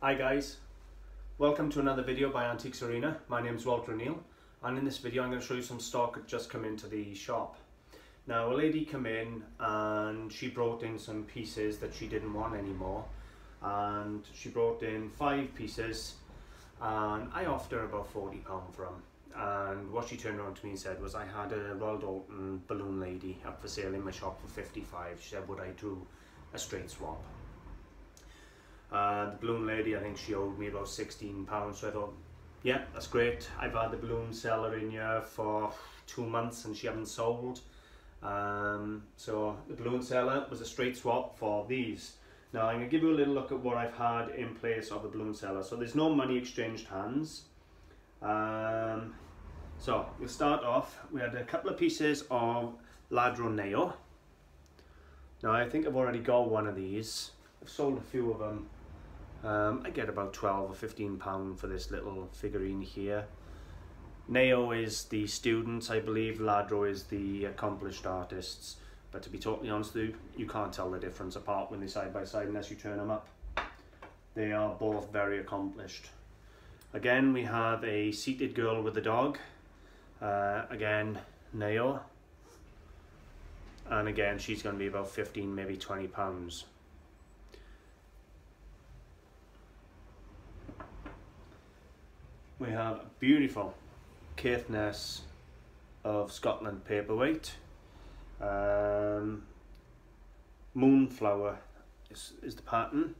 Hi guys, welcome to another video by AntiquesArena. My name is Walter Neal, and in this video I'm going to show you some stock that just come into the shop. Now a lady came in and she brought in some pieces that she didn't want anymore, and she brought in 5 pieces and I offered her about £40 for them. And what she turned around to me and said was, I had a Royal Doulton balloon lady up for sale in my shop for 55. She said, would I do a straight swap? The balloon lady, I think she owed me about £16, so I thought, yeah, that's great. I've had the balloon seller in here for 2 months and she hasn't sold. So the balloon seller was a straight swap for these. Now I'm going to give you a little look at what I've had in place of the balloon seller. So there's no money exchanged hands. So we'll start off. We had a couple of pieces of lladro nail. Now I think I've already got one of these. I've sold a few of them. I get about £12 or £15 for this little figurine here. Neo is the students, I believe. Lladro is the accomplished artists. But to be totally honest with you, you can't tell the difference apart when they're side by side unless you turn them up. They are both very accomplished. Again, we have a seated girl with a dog. Again, Neo. And again, she's going to be about 15, maybe £20. We have a beautiful Caithness of Scotland paperweight. Moonflower is the pattern.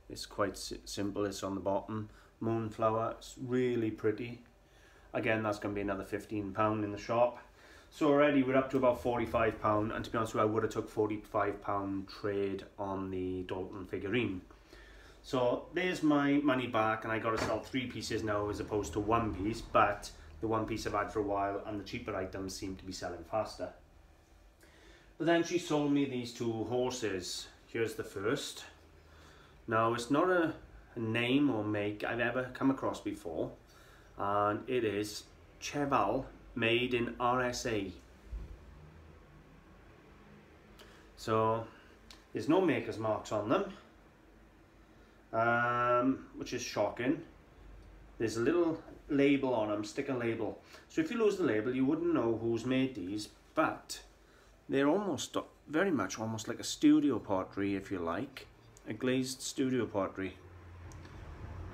It's quite simple, it's on the bottom. Moonflower, it's really pretty. Again, that's going to be another £15 in the shop. So already we're up to about £45, and to be honest with you, I would have took £45 trade on the Doulton figurine. So there's my money back, and I got to sell 3 pieces now as opposed to 1 piece, but the 1 piece I've had for a while and the cheaper items seem to be selling faster. But then she sold me these 2 horses. Here's the first. Now it's not a name or make I've ever come across before, and it is Chavel, made in RSA. So there's no maker's marks on them. Which is shocking. There's a little label on them, sticker label. So if you lose the label, you wouldn't know who's made these, but they're almost, very much almost like a studio pottery, if you like. A glazed studio pottery.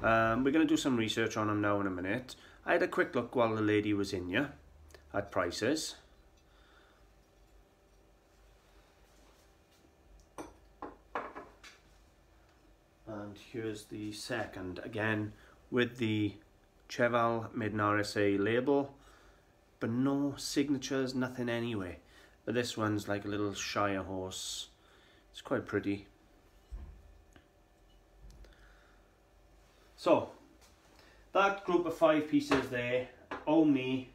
We're going to do some research on them now in a minute. I had a quick look while the lady was in here at prices. And here's the second, again with the Chavel made in RSA label, but no signatures, nothing anyway. But this one's like a little Shire horse. It's quite pretty. So that group of 5 pieces there owe me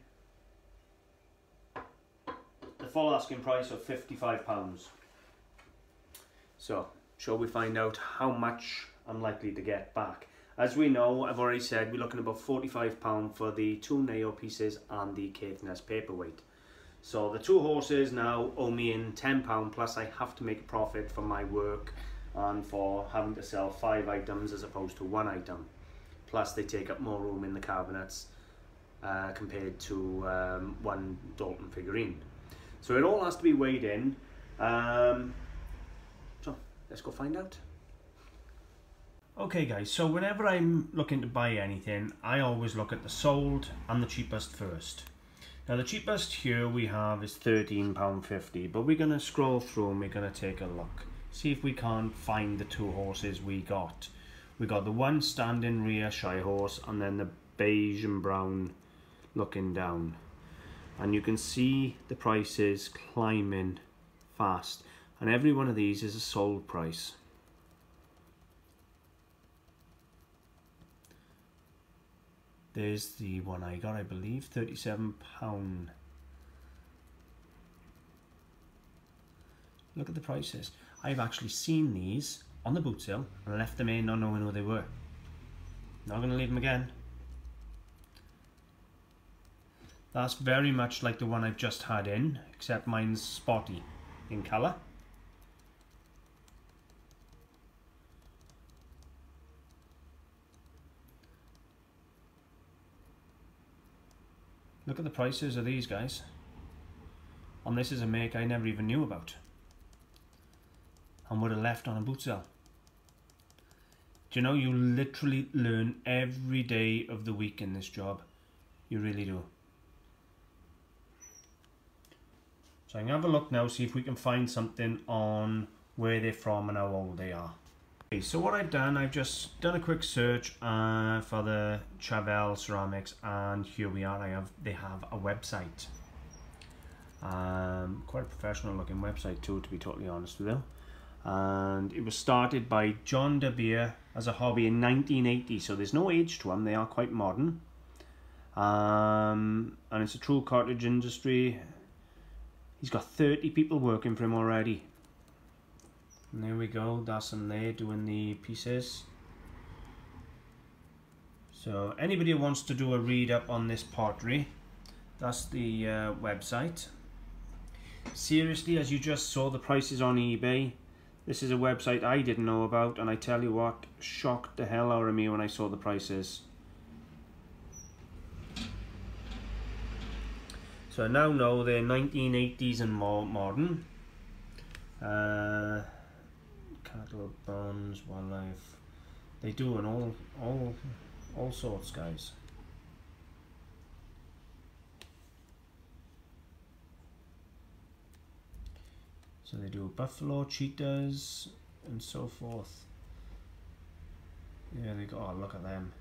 the full asking price of £55. So shall we find out how much I'm likely to get back? As we know, I've already said we're looking at about £45 for the 2 Neo pieces and the Caithness paperweight. So the 2 horses now owe me in £10, plus I have to make a profit for my work and for having to sell 5 items as opposed to 1 item. Plus they take up more room in the cabinets compared to 1 Doulton figurine. So it all has to be weighed in. So let's go find out. Okay guys, so whenever I'm looking to buy anything, I always look at the sold and the cheapest first. Now the cheapest here we have is £13.50, but we're going to scroll through and we're going to take a look. See if we can't find the 2 horses we got. We got the one standing rear shy horse and then the beige and brown looking down. And you can see the prices climbing fast. And every one of these is a sold price. There's the one I got, I believe, £37. Look at the prices. I've actually seen these on the boot sale and left them in not knowing who they were. Not going to leave them again. That's very much like the one I've just had in, except mine's spotty in colour. Look at the prices of these guys. And this is a make I never even knew about and would have left on a boot sale. Do you know, you literally learn every day of the week in this job. You really do. So I can have a look now, see if we can find something on where they're from and how old they are. Okay, so what I've done, I've just done a quick search for the Chavel ceramics, and here we are. They have a website. Quite a professional looking website too, to be totally honest with you. And it was started by John De Beer as a hobby in 1980, so there's no age to them. They are quite modern. And it's a true cottage industry. He's got 30 people working for him already. And there we go, that's him there doing the pieces. So anybody who wants to do a read up on this pottery, that's the website. Seriously, as you just saw the prices on eBay, this is a website I didn't know about, and I tell you what, shocked the hell out of me when I saw the prices. So I now know they're 1980s and more modern. Cattle, bones, wildlife. They do in all sorts, guys. So they do buffalo, cheetahs, and so forth. Yeah, they go. Oh, look at them.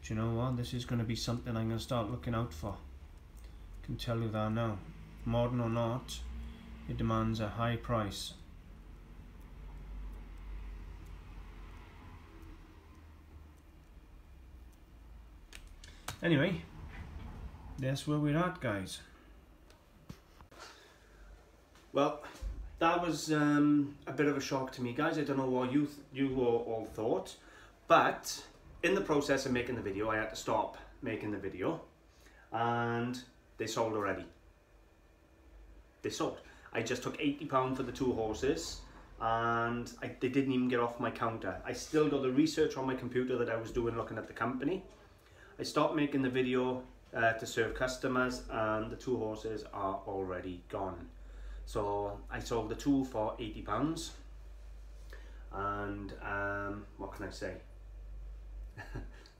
Do you know what? This is going to be something I'm going to start looking out for. I can tell you that now. Modern or not, it demands a high price. Anyway, that's where we're at, guys. Well, that was a bit of a shock to me, guys. I don't know what you all thought, but in the process of making the video, I had to stop making the video, and they sold already. They sold. I just took £80 for the 2 horses, and they didn't even get off my counter. I still got the research on my computer that I was doing looking at the company. I stopped making the video to serve customers, and the 2 horses are already gone. So I sold the 2 for £80, and what can I say?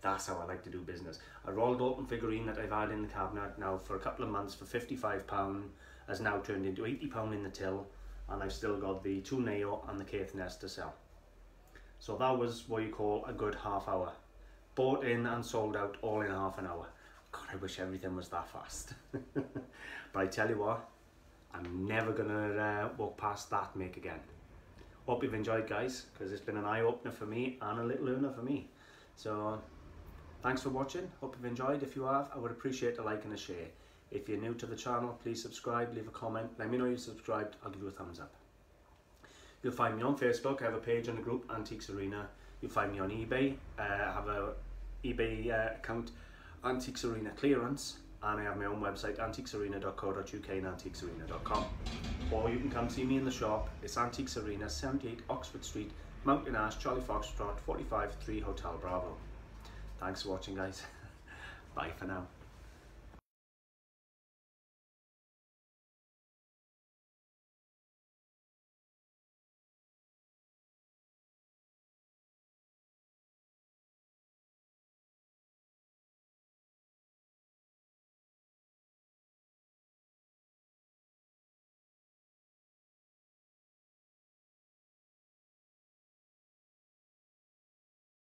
That's how I like to do business. A Royal Doulton figurine that I've had in the cabinet now for a couple of months for £55 has now turned into £80 in the till, and I've still got the 2 Neo and the Caithness to sell. So that was what you call a good half hour. Bought in and sold out all in half an hour. God, I wish everything was that fast. But I tell you what, I'm never gonna walk past that make again. Hope you've enjoyed, guys, because it's been an eye-opener for me and a little learner for me. So thanks for watching. Hope you've enjoyed. If you have, I would appreciate a like and a share. If you're new to the channel, please subscribe, leave a comment, let me know you've subscribed. I'll give you a thumbs up. You'll find me on Facebook. I have a page on the group AntiquesArena. You'll find me on eBay. I have a eBay account, AntiquesArena Clearance, and I have my own website, antiquesarena.co.uk and antiquesarena.com. Or you can come see me in the shop. It's Antiques Arena, 78 Oxford Street, Mountain Ash, Charlie Foxtrot, 45 3 Hotel Bravo. Thanks for watching, guys. Bye for now.